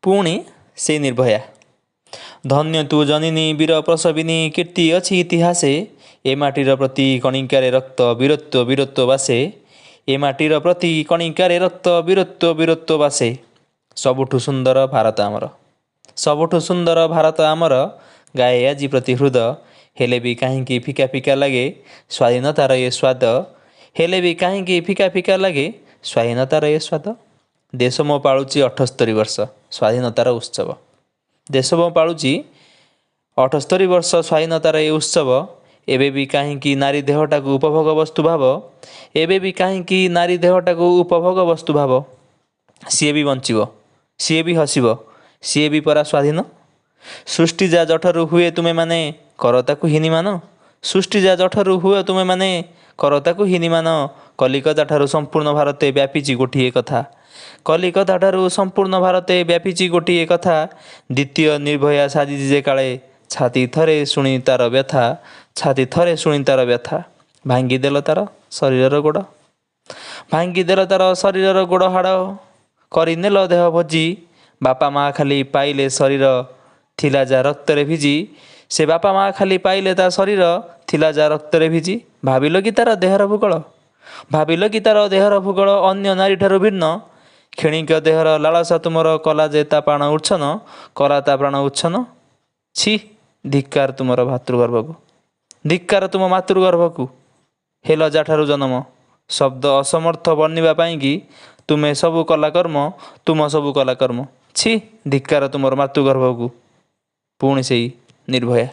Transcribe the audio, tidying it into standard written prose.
ପୁଣି ସେଇ ନିର୍ଭୟା। ଧନ୍ୟ ତୁ ଜନନୀ ବୀର ପ୍ରସବିନୀ କୀର୍ତ୍ତି ଅଛି ଇତିହାସେ। ଏ ମାଟିର ପ୍ରତି କଣିକାରେ ରକ୍ତ ବୀରତ୍ୱ ବୀରତ୍ୱ ବାସେ। ଏ ମାଟିର ପ୍ରତି କଣିକାରେ ରକ୍ତ ବୀରତ୍ୱ ବୀରତ୍ୱ ବାସେ। ସବୁଠୁ ସୁନ୍ଦର ଭାରତ ଆମର, ସବୁଠୁ ସୁନ୍ଦର ଭାରତ ଆମର। ଗାଏ ଆଜି ପ୍ରତି ହୃଦ, ହେଲେ ବି କାହିଁକି ଫିକା ଫିକା ଲାଗେ ସ୍ୱାଧୀନତାର ଏ ସ୍ୱାଦ। ହେଲେ ବି କାହିଁକି ଫିକା ଫିକା ଲାଗେ ସ୍ୱାଧୀନତାର ଏ ସ୍ୱାଦ। ଦେଶ ମୋ ପାଳୁଛି 78 ବର୍ଷ ସ୍ୱାଧୀନତାର ଉତ୍ସବ। ଦେଶ ମୋ ପାଳୁଛି 78 ବର୍ଷ ସ୍ୱାଧୀନତାର ଏ ଉତ୍ସବ। ଏବେ ବି କାହିଁକି ନାରୀ ଦେହଟାକୁ ଉପଭୋଗ ବସ୍ତୁ ଭାବ। ଏବେ ବି କାହିଁକି ନାରୀ ଦେହଟାକୁ ଉପଭୋଗ ବସ୍ତୁ ଭାବ। ସିଏ ବି ବଞ୍ଚିବ, ସିଏ ବି ହସିବ, ସିଏ ବି ପରା ସ୍ୱାଧୀନ। ସୃଷ୍ଟି ଯା ଜଠରୁ ହୁଏ ତୁମେମାନେ କର ତାକୁ ହୀନିମାନ। ସୃଷ୍ଟି ଯା ଜଠରୁ ହୁଏ ତୁମେମାନେ କର ତାକୁ ହୀନିମାନ। କଲିକତା ଠାରୁ ସମ୍ପୂର୍ଣ୍ଣ ଭାରତେ ବ୍ୟାପିଛି ଗୋଟିଏ କଥା। କଲିକତା ଠାରୁ ସମ୍ପୂର୍ଣ୍ଣ ଭାରତେ ବ୍ୟାପିଛି ଗୋଟିଏ କଥା। ଦ୍ୱିତୀୟ ନିର୍ଭୟା ସାଜିଛି ଯେ କାଳେ, ଛାତି ଥରେ ଶୁଣି ତାର ବ୍ୟଥା। ଛାତି ଥରେ ଶୁଣି ତାର ବ୍ୟଥା। ଭାଙ୍ଗିଦେଲ ତାର ଶରୀରର ଗୋଡ଼, ଭାଙ୍ଗିଦେଲ ତାର ଶରୀରର ଗୋଡ଼ ହାଡ଼। କରିନେଲ ଦେହ ଭୋଜି, ବାପା ମା ଖାଲି ପାଇଲେ ଶରୀର ଥିଲା ଯା ରକ୍ତରେ ଭିଜି। ସେ ବାପା ମା ଖାଲି ପାଇଲେ ତା ଶରୀର ଥିଲା ଯା ରକ୍ତରେ ଭିଜି। ଭାବିଲ କି ତାର ଦେହର ଭୂଗୋଳ, ଭାବିଲ କି ତାର ଦେହର ଭୂଗୋଳ ଅନ୍ୟ ନାରୀଠାରୁ ଭିନ୍ନ। କ୍ଷଣିକ ଦେହର ଲାଳସା ତୁମର କଲା ଯେ ତା ପ୍ରାଣ ଉଚ୍ଛନ, କଲା ତା ପ୍ରାଣ ଉଚ୍ଛନ। ଛି ଧିକ୍କାର ତୁମର ଭାତୃଗର୍ଭକୁ, ଧିକ୍କାର ତୁମ ମାତୃଗର୍ଭକୁ। ହେଲ ଯାଠାରୁ ଜନମ ଶବ୍ଦ ଅସମର୍ଥ ବର୍ଣ୍ଣିବା ପାଇଁକି। ତୁମେ ସବୁ କଲା କର୍ମ, ତୁମ ସବୁ କଲା କର୍ମ। ଛି ଧିକ୍କାର ତୁମର ମାତୃଗର୍ଭକୁ। ପୁଣି ସେଇ ନିର୍ଭୟା।